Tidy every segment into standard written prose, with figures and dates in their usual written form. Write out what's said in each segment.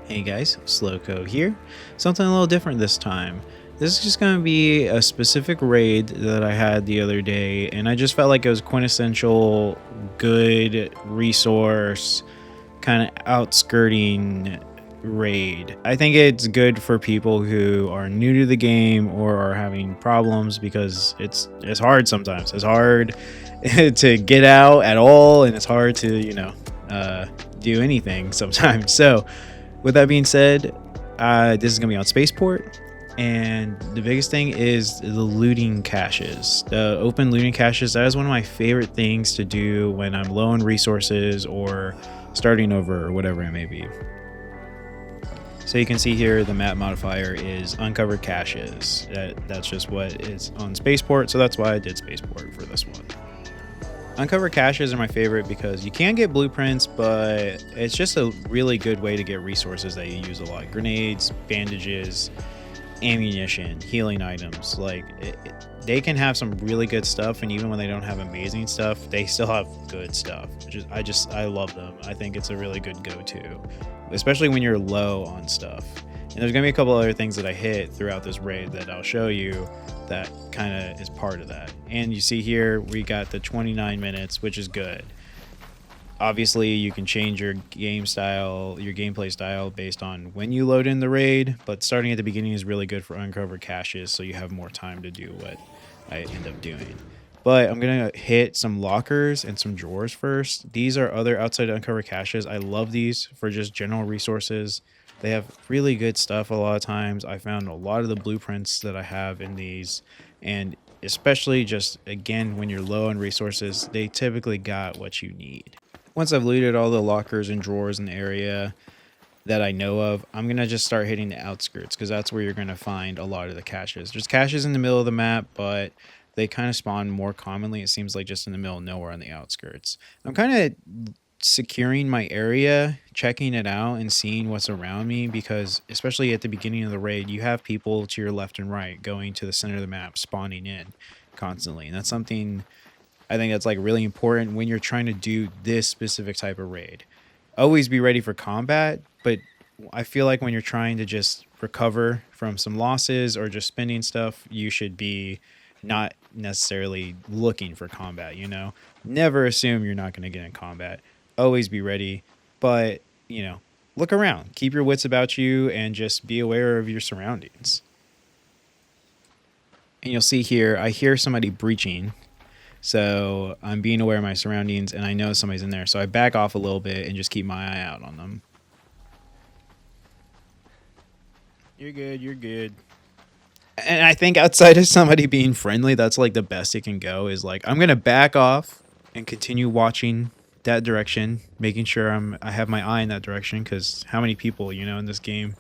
Hey guys, Slowco here. Something a little different this time. This is just going to be a specific raid that I had the other day, and I just felt like it was quintessential good resource, kind of outskirting raid. I think it's good for people who are new to the game or are having problems because it's hard sometimes. It's hard to get out at all, and it's hard to do anything sometimes. So with that being said, this is gonna be on Spaceport, and the biggest thing is the looting caches. The open looting caches. That is one of my favorite things to do when I'm low on resources or starting over or whatever it may be. So you can see here the map modifier is uncovered caches. That's just what is on Spaceport, so that's why I did Spaceport for this one. Uncovered caches are my favorite because you can get blueprints, but it's just a really good way to get resources that you use a lot. Grenades, bandages, ammunition, healing items. They can have some really good stuff, and even when they don't have amazing stuff, they still have good stuff. I love them. I think it's a really good go-to, especially when you're low on stuff. And there's gonna be a couple other things that I hit throughout this raid that I'll show you that kind of is part of that. And you see here we got the 29 minutes, which is good. Obviously you can change your game style, your gameplay style based on when you load in the raid, but starting at the beginning is really good for uncovered caches, so you have more time to do what I end up doing. But I'm gonna hit some lockers and some drawers first. These are other outside uncovered caches. I love these for just general resources. They have really good stuff a lot of times. I found a lot of the blueprints that I have in these, and especially just, again, when you're low on resources, they typically got what you need. Once I've looted all the lockers and drawers in the area that I know of, I'm going to just start hitting the outskirts because that's where you're going to find a lot of the caches. There's caches in the middle of the map, but they kind of spawn more commonly, it seems like, just in the middle of nowhere on the outskirts. I'm kind of securing my area, checking it out, and seeing what's around me, because especially at the beginning of the raid, you have people to your left and right going to the center of the map, spawning in constantly. And that's something I think that's like really important when you're trying to do this specific type of raid. Always be ready for combat, but I feel like when you're trying to just recover from some losses or just spending stuff, you should be not necessarily looking for combat, Never assume you're not going to get in combat. Always be ready, but, look around. Keep your wits about you and just be aware of your surroundings. And you'll see here, I hear somebody breaching. So I'm being aware of my surroundings, and I know somebody's in there. So I back off a little bit and just keep my eye out on them. You're good, you're good. And I think outside of somebody being friendly, that's like the best it can go, is like, I'm going to back off and continue watching that direction, making sure I have my eye in that direction, because how many people, in this game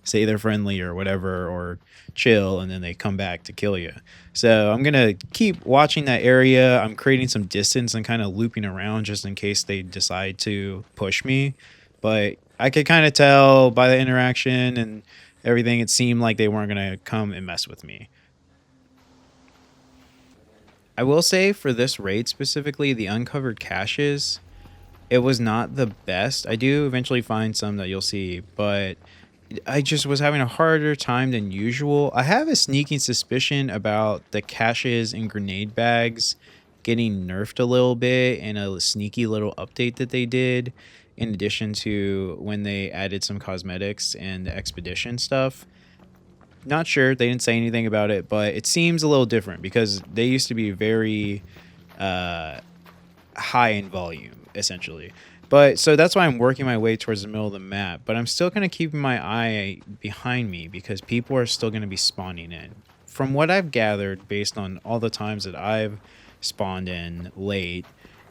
say they're friendly or whatever, or chill, and then they come back to kill you. So I'm going to keep watching that area. I'm creating some distance and kind of looping around just in case they decide to push me. But I could kind of tell by the interaction and everything, it seemed like they weren't going to come and mess with me. I will say for this raid specifically, the uncovered caches, it was not the best. I do eventually find some that you'll see, but I just was having a harder time than usual. I have a sneaking suspicion about the caches and grenade bags getting nerfed a little bit in a sneaky little update that they did, in addition to when they added some cosmetics and the expedition stuff. Not sure. They didn't say anything about it, but it seems a little different because they used to be very high in volume, essentially. But so that's why I'm working my way towards the middle of the map. But I'm still kind of keeping my eye behind me because people are still going to be spawning in. From what I've gathered, based on all the times that I've spawned in late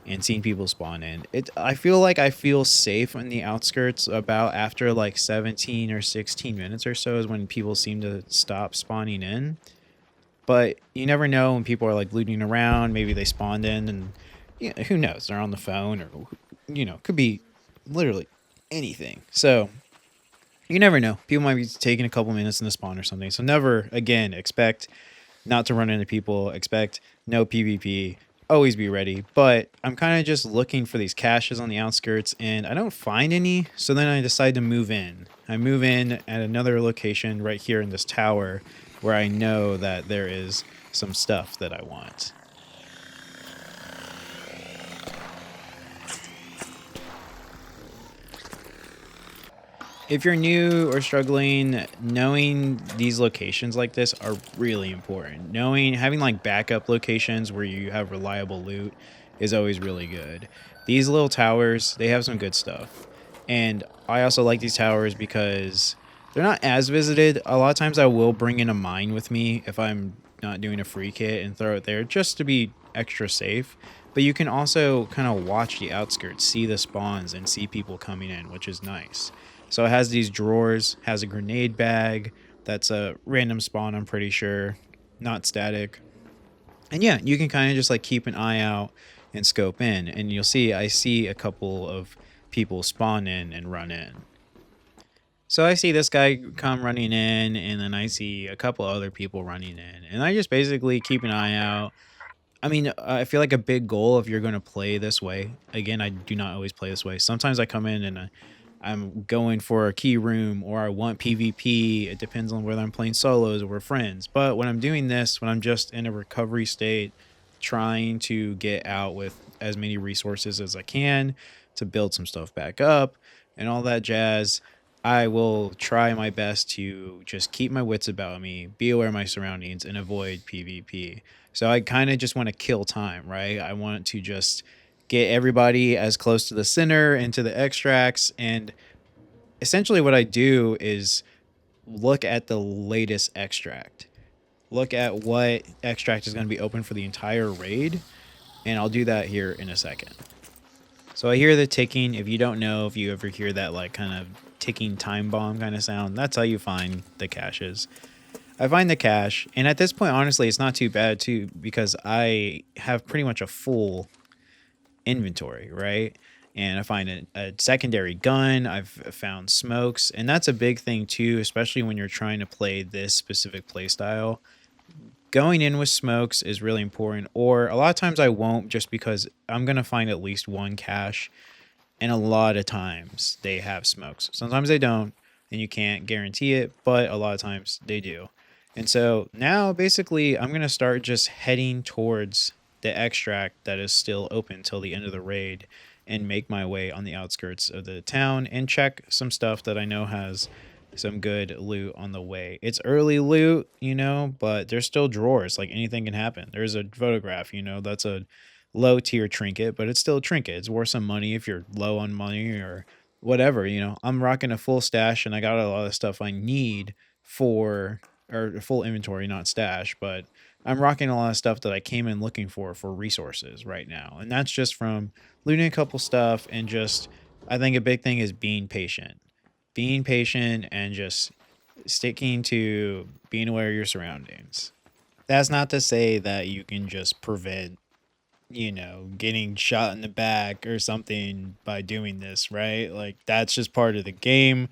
and seen people spawn in, I feel like I feel safe in the outskirts about after like 17 or 16 minutes or so is when people seem to stop spawning in. But you never know when people are like looting around. Maybe they spawned in and who knows? They're on the phone or, could be literally anything. So you never know. People might be taking a couple minutes in the spawn or something. So never, again, expect not to run into people. Expect no PvP. Always be ready. But I'm kind of just looking for these caches on the outskirts, and I don't find any. So then I decide to move in. I move in at another location right here in this tower where I know that there is some stuff that I want. If you're new or struggling, knowing these locations like this are really important. Having like backup locations where you have reliable loot is always really good. These little towers, they have some good stuff. And I also like these towers because they're not as visited. A lot of times I will bring in a mine with me if I'm not doing a free kit and throw it there just to be extra safe. But you can also kind of watch the outskirts, see the spawns, and see people coming in, which is nice. So it has these drawers, has a grenade bag. That's a random spawn, I'm pretty sure. Not static. And yeah, you can kind of just like keep an eye out and scope in. And you'll see, I see a couple of people spawn in and run in. So I see this guy come running in, and then I see a couple other people running in. And I just basically keep an eye out. I mean, I feel like a big goal if you're going to play this way. Again, I do not always play this way. Sometimes I come in and I'm going for a key room or I want PvP. It depends on whether I'm playing solos or with friends. But when I'm doing this, when I'm just in a recovery state, trying to get out with as many resources as I can to build some stuff back up and all that jazz, I will try my best to just keep my wits about me, be aware of my surroundings, and avoid PvP. So I kind of just want to kill time, right? I want to just get everybody as close to the center and to the extracts. And essentially, what I do is look at the latest extract, look at what extract is going to be open for the entire raid. And I'll do that here in a second. So I hear the ticking. If you don't know, if you ever hear that like kind of ticking time bomb kind of sound, that's how you find the caches. I find the cache, and at this point, honestly, it's not too bad too because I have pretty much a full inventory, right? And I find a secondary gun. I've found smokes, and that's a big thing too, especially when you're trying to play this specific playstyle. Going in with smokes is really important, or a lot of times I won't just because I'm gonna find at least one cache, and a lot of times they have smokes. Sometimes they don't, and you can't guarantee it, but a lot of times they do. And so now basically I'm going to start just heading towards the extract that is still open till the end of the raid and make my way on the outskirts of the town and check some stuff that I know has some good loot on the way. It's early loot, but there's still drawers. Like anything can happen. There's a photograph, that's a low tier trinket, but it's still a trinket. It's worth some money if you're low on money or whatever. I'm rocking a full stash and I got a lot of stuff I need for, or full inventory, not stash, but I'm rocking a lot of stuff that I came in looking for resources right now. And that's just from looting a couple stuff and just, I think a big thing is being patient and just sticking to being aware of your surroundings. That's not to say that you can just prevent, getting shot in the back or something by doing this, right? Like, that's just part of the game.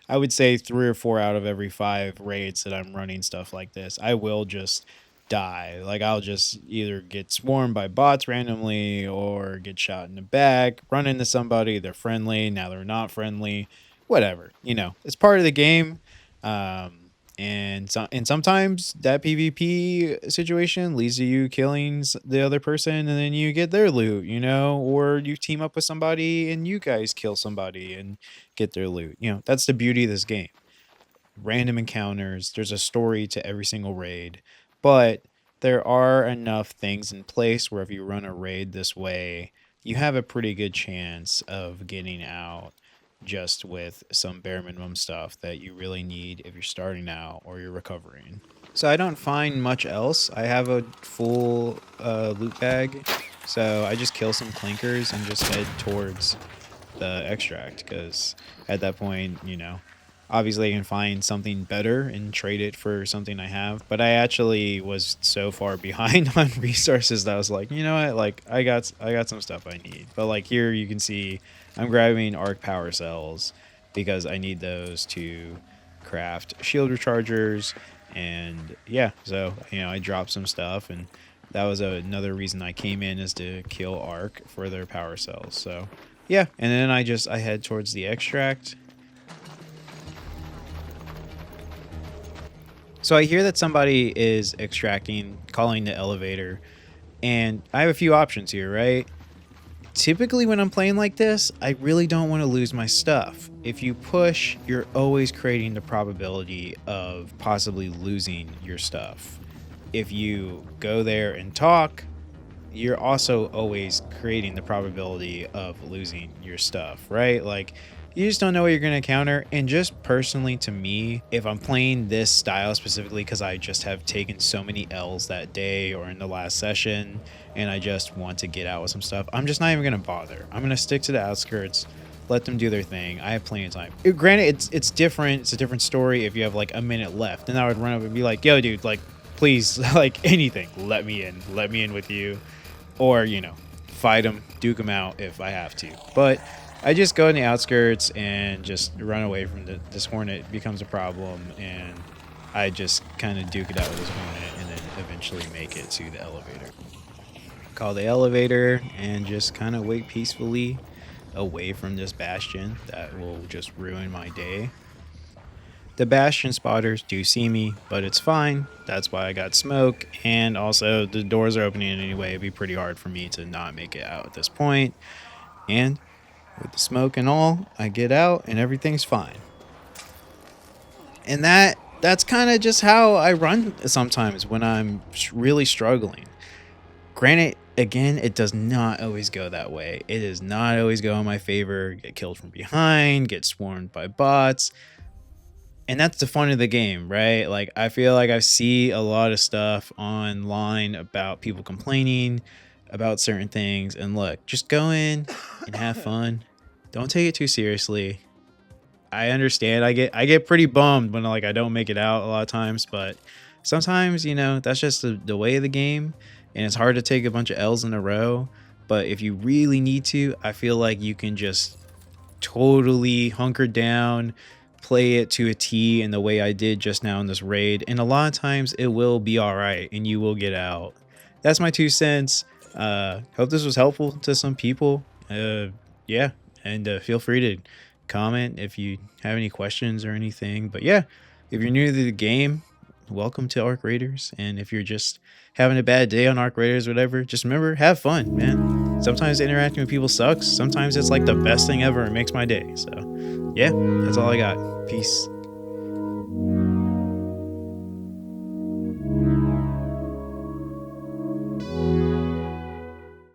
I would say 3 or 4 out of every 5 raids that I'm running stuff like this, I will just die. Like, I'll just either get swarmed by bots randomly or get shot in the back, run into somebody, they're friendly, now they're not friendly, whatever. It's part of the game. And sometimes that PvP situation leads to you killing the other person and then you get their loot, or you team up with somebody and you guys kill somebody and get their loot. That's the beauty of this game. Random encounters, there's a story to every single raid, but there are enough things in place where if you run a raid this way, you have a pretty good chance of getting out just with some bare minimum stuff that you really need if you're starting out or you're recovering. So I don't find much else. I have a full loot bag, so I just kill some clinkers and just head towards the extract because at that point, obviously I can find something better and trade it for something I have. But I actually was so far behind on resources that I was like, you know what, like I got some stuff I need. But like here you can see I'm grabbing arc power cells because I need those to craft shield rechargers. And yeah, so I dropped some stuff, and that was another reason I came in, is to kill arc for their power cells. So yeah, and then I head towards the extract. So I hear that somebody is extracting, calling the elevator, and I have a few options here, right? Typically, when I'm playing like this, I really don't want to lose my stuff. If you push, you're always creating the probability of possibly losing your stuff. If you go there and talk, you're also always creating the probability of losing your stuff, right? Like, you just don't know what you're going to encounter. And just personally to me, if I'm playing this style specifically because I just have taken so many L's that day or in the last session and I just want to get out with some stuff, I'm just not even going to bother. I'm going to stick to the outskirts, let them do their thing. I have plenty of time. Granted, it's different. It's a different story if you have like a minute left. Then I would run up and be like, yo, dude, like, please, like anything, let me in with you. Or, fight them, duke them out if I have to. But I just go in the outskirts and just run away from this hornet becomes a problem, and I just kind of duke it out with this hornet and then eventually make it to the elevator. Call the elevator and just kind of wait peacefully away from this bastion that will just ruin my day. The bastion spotters do see me, but it's fine. That's why I got smoke, and also the doors are opening anyway. It'd be pretty hard for me to not make it out at this point. And with the smoke and all, I get out and everything's fine. And that's kind of just how I run sometimes when I'm really struggling. Granted, again, it does not always go that way. It does not always go in my favor. Get killed from behind, get swarmed by bots. And that's the fun of the game, right? Like, I feel like I see a lot of stuff online about people complaining about certain things. And look, just go in and have fun. Don't take it too seriously. I understand. I get pretty bummed when like I don't make it out a lot of times, but sometimes, that's just the way of the game, and it's hard to take a bunch of L's in a row. But if you really need to, I feel like you can just totally hunker down, play it to a T in the way I did just now in this raid, and a lot of times it will be all right and you will get out. That's my 2 cents. Hope this was helpful to some people. Yeah, and feel free to comment if you have any questions or anything. But yeah, if you're new to the game, welcome to Arc Raiders. And if you're just having a bad day on Arc Raiders or whatever, just remember, have fun, man. Sometimes interacting with people sucks. Sometimes it's like the best thing ever. It makes my day. So yeah, that's all I got. Peace.